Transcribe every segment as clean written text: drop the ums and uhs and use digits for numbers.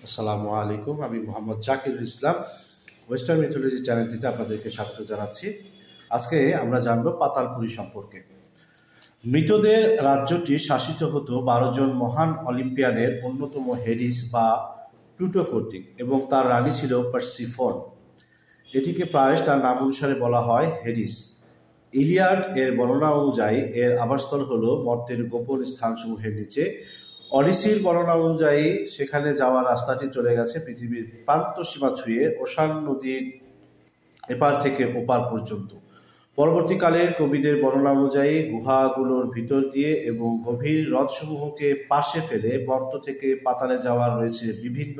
আসসালামু আলাইকুম। আমি মোহাম্মদ জাকিরুল ইসলাম। ওয়েস্টার্ন মিথোলজি চ্যানেলটিতে আপনাদেরকে স্বাগত জানাচ্ছি। আজকে আমরা জানব পাতালপুরী সম্পর্কে। মৃতদের রাজ্যটি শাসিত হতো 12 জন মহান অলিম্পিয়ানের অন্যতম হেডিস বা প্লুটো কর্তৃক এবং তার রানী ছিল পার্সিফন। এটিকে প্রায়শ তার নাম অনুসারে বলা হয় হেডিস। ইলিয়াড এর বর্ণনা অনুযায়ী এর আবাসস্থল হল মর্ত্যের গোপন স্থানসমূহের নিচে। অডিসির বর্ণনা অনুযায়ী সেখানে যাওয়ার রাস্তাটি চলে গেছে পৃথিবীর প্রান্ত সীমা ছুঁয়ে ওশান নদীর এপার থেকে ওপার পর্যন্ত। পরবর্তীকালের কবিদের বর্ণনা অনুযায়ী গুহাগুলোর ভিতর দিয়ে এবং গভীর হ্রদসমূহকে পাশে ফেলে মর্ত্য থেকে পাতালে যাওয়ার রয়েছে বিভিন্ন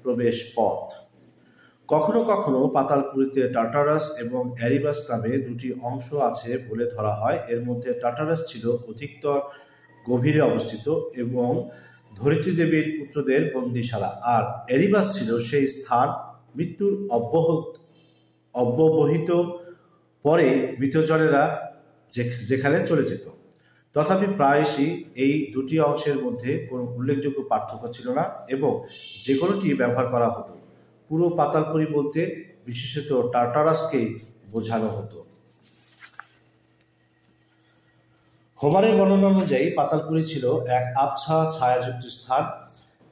প্রবেশ পথ। কখনো কখনো পাতালপুরীতে টার্টারাস এবং অ্যারিবাস নামে দুটি অংশ আছে বলে ধরা হয়। এর মধ্যে টার্টারাস ছিল অধিকতর গভীরে অবস্থিত এবং ধরিত্রী দেবীর পুত্রদের বন্দিশালা, আর অ্যারিবাস ছিল সেই স্থান মৃত্যুর অব্যবহিত পরে মৃতজনেরা যেখানে চলে যেত। তথাপি প্রায়শই এই দুটি অংশের মধ্যে কোনো উল্লেখযোগ্য পার্থক্য ছিল না এবং যে কোনোটি ব্যবহার করা হতো। পুরো পাতালপুরী বলতে বিশেষত টার্টারাসকেই বোঝানো হতো। হোমারের বর্ণনা অনুযায়ী পাতালপুরী ছিল এক আবছা ছায়াযুক্ত স্থান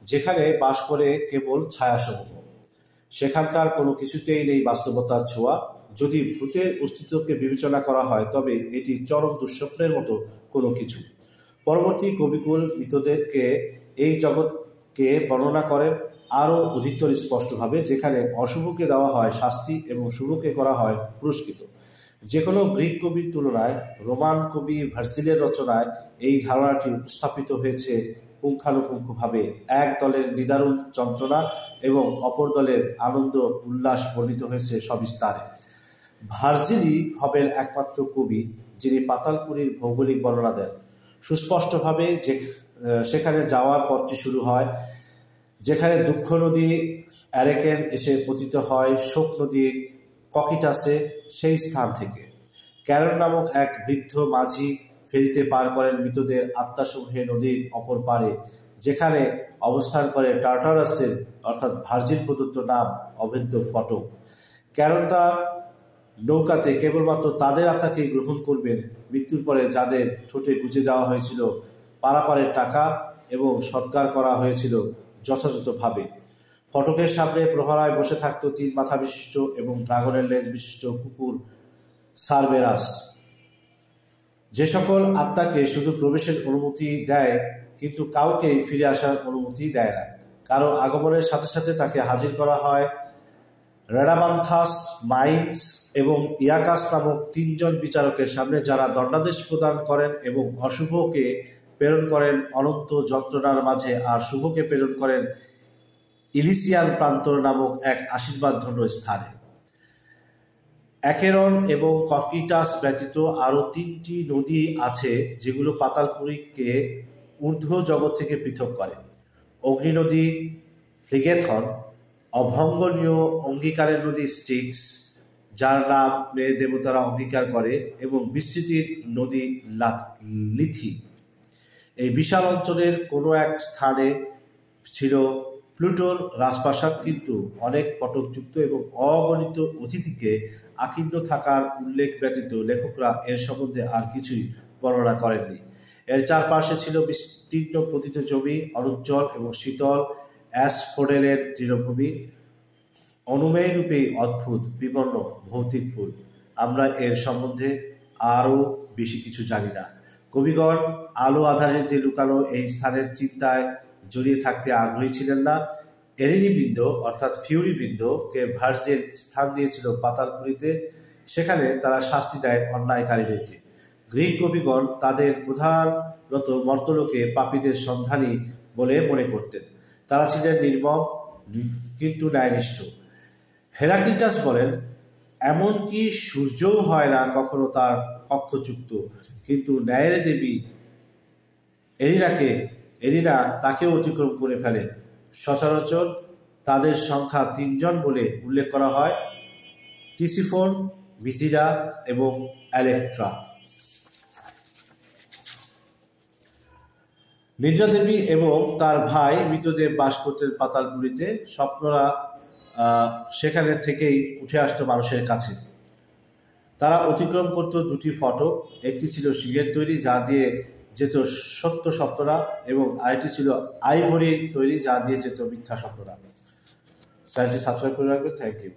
যেখানে বাস করে কেবল ছায়াসমূহ। সেখানকার কোনো কিছুতেই নেই বাস্তবতার ছোঁয়া। যদি ভূতের অস্তিত্বকে বিবেচনা করা হয় তবে এটি চরম দুঃস্বপ্নের মতো কোনো কিছু। পরবর্তী কবিকুল মৃতদেরকে এই জগৎকে বর্ণনা করেন আরও অধিকতর স্পষ্টভাবে, যেখানে অশুভকে দেওয়া হয় শাস্তি এবং শুভকে করা হয় পুরস্কৃত। যে কোনো গ্রিক কবির তুলনায় রোমান কবি ভার্জিলের রচনায় এই ধারণাটি উপস্থাপিত হয়েছে পুঙ্খানুপুঙ্খভাবে। এক দলের নিদারুণ যন্ত্রণা এবং অপর দলের আনন্দ উল্লাস বর্ণিত হয়েছে সবিস্তারে। ভার্জিলই হবেন একমাত্র কবি যিনি পাতালপুরীর ভৌগোলিক বর্ণনা দেন সুস্পষ্টভাবে। সেখানে যাওয়ার পথটি শুরু হয় যেখানে দুঃখ নদী অ্যারেকেন এসে পতিত হয় শোক নদী ককিটাসে, সেই স্থান থেকে। ক্যারন নামক এক বৃদ্ধ মাঝি ফেরিতে পার করেন মৃতদের আত্মাসমূহে নদীর অপর পারে, যেখানে অবস্থান করে টার্টারাসের অর্থাৎ ভার্জিল প্রদত্ত নাম অভেদ্য ফটক। ক্যারন তার নৌকাতে কেবলমাত্র তাদের আত্মাকেই গ্রহণ করবেন মৃত্যুর পরে যাদের ঠোঁটে গুঁজে দেওয়া হয়েছিল পারাপারের টাকা এবং সৎকার করা হয়েছিল যথাযথভাবে। ফটকের সামনে প্রহরায় বসে থাকত 3 মাথা বিশিষ্ট এবং ড্রাগনের লেজ বিশিষ্ট কুকুর সারবেরাস, যে সকল আত্মাকে শুধু প্রবেশের অনুমতি দেয় কিন্তু কাউকেই ফিরে আসার অনুমতি দেয় না। কারো আগমনের সাথে সাথে তাকে হাজির করা হয় রেডামান্থাস, মাইন্স এবং ইয়াকাস নামক 3 জন বিচারকের সামনে, যারা দণ্ডাদেশ প্রদান করেন এবং অশুভকে প্রেরণ করেন অনন্ত যন্ত্রণার মাঝে আর শুভকে প্রেরণ করেন ইলিসিয়ান প্রান্তর নামক এক আশীর্বাদধন্য স্থানে। অ্যাকেরন এবং ককিটাস ব্যতীত আরও 3টি নদী আছে যেগুলো পাতালপুরীকে ঊর্ধ্ব জগৎ থেকে পৃথক করে। অগ্নি নদী ফ্লিগেথন, অভঙ্গনীয় অঙ্গীকারের নদী স্টিক্স, যার নামে দেবতারা অঙ্গীকার করে, এবং বিস্তৃতির নদী লিথি। এই বিশাল অঞ্চলের কোনো এক স্থানে ছিল প্লুটোর রাজপ্রাসাদ, কিন্তু অনেক ফটকযুক্ত এবং অগণিত অতিথিকে আকীর্ণ থাকার উল্লেখ ব্যতীত লেখকরা এর সম্বন্ধে আর কিছুই বর্ণনা করেননি। এর চারপাশে ছিল বিস্তীর্ণ পতিত জমি, অনুজ্জ্বল এবং শীতল অ্যাসফোডেলের তৃণভূমি, অনুমেয় রূপেই অদ্ভুত বিবর্ণ ভৌতিক ফুল। আমরা এর সম্বন্ধে আরও বেশি কিছু জানি না। কবিগণ আলো আধারিতে লুকানো এই স্থানের চিন্তায় জড়িয়ে থাকতে আগ্রহী ছিলেন না। এরিনিবৃন্দ অর্থাৎ ফিউরিবৃন্দকে ভার্জিল স্থান দিয়েছিল পাতালপুরীতে, সেখানে তারা শাস্তি দেয় অন্যায়কারীদেরকে। গ্রিক কবিগণ তাদের প্রধানত মর্ত্যলোকে পাপীদের সন্ধানী বলে মনে করতেন। তারা ছিলেন নির্মম কিন্তু ন্যায়নিষ্ঠ। হেরাক্লিটাস বলেন, এমনকি সূর্যও হয় না কখনো তার কক্ষযুক্ত, কিন্তু ন্যায়ের দেবী এরিনা তাকেও অতিক্রম করে ফেলে। সচরাচর তাদের সংখ্যা 3 জন বলে উল্লেখ করা হয়, টিসিফোন, ভিসিডা এবং অ্যালেক্ট্রা। নিদ্রা দেবী এবং তার ভাই মৃতদেব বাস করতেন পাতালপুরীতে। স্বপ্নরা সেখানে থেকেই উঠে আসতো মানুষের কাছে। তারা অতিক্রম করত দুটি ফটক, একটি ছিল সিংহের তৈরি যা দিয়ে যেত সত্য স্বপ্নরা, এবং আরেকটি ছিল আইভরির তৈরি যা দিয়ে যেত মিথ্যা স্বপ্নরা। চ্যানেলটি সাবস্ক্রাইব করে রাখবেন। Thank you.